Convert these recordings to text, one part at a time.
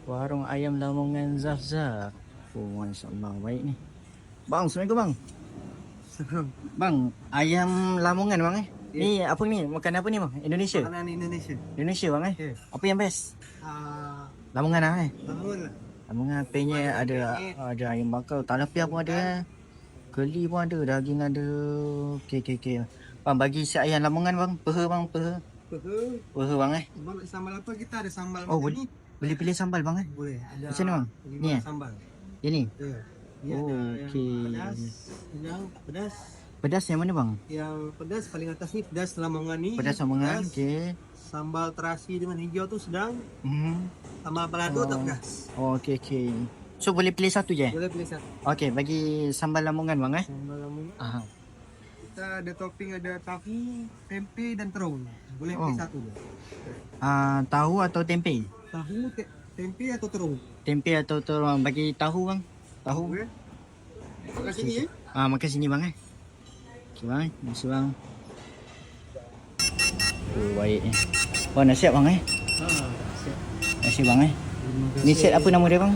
Warung ayam Lamongan Zaf-Zaf. Oh, masya-Allah baik ni. Bang, Assalamualaikum bang. Bang, ayam Lamongan bang eh. Ni apa ni? Makan apa ni bang? Indonesia. Makanan Indonesia. Indonesia bang eh. Ya. Apa yang best? Ah, Lamongan lah eh. bangun lah. Lamongan penyet ada ayam bakar, talapia pun ada eh. Keli pun ada, daging ada. Okey. Bang bagi si ayam Lamongan bang. Peha bang, peha. Peha bang eh. Sambal apa kita ada sambal Oh, macam ni? boleh pilih sambal bang eh. Boleh. Ada Macam mana bang? 5 Ni eh? sambal. Ini. Ya. Dia Oh, ada yang okey. pedas, yang pedas. Pedas yang mana bang? Yang pedas paling atas ni pedas Lamongan ni. Pedas Lamongan. Pedas. Okey. Sambal terasi dengan hijau tu sedang. Hmm. Sambal balado tak pedas. Oh, okey. So boleh pilih satu je? Boleh pilih satu. Okey, bagi sambal Lamongan bang eh. Sambal Lamongan. Aha. Kita ada topping, ada tahu, tempe dan terung. Boleh Oh. pilih satu je. Tahu atau tempe? Tahu, tempe atau terung. Tempe atau terung? Bagi tahu bang. Tahu. Okey. Kat sini eh. Makan sini bang eh. Okey bang, masuk bang. Oh, baik eh. Oh, nasihat bang eh. Siap. Nasi bang eh. Terima Ni set apa nama dia bang?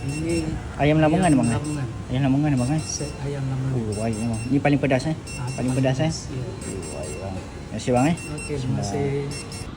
Ini Ayam Lamongan bang eh. Lamongan. Ayam Lamongan bang eh. Set ayam Lamongan. Oh, baik bang. Ni paling pedas eh. Paling pedas eh. Ya. Oh, baik bang. Terima kasih bang eh. Okey, terima kasih.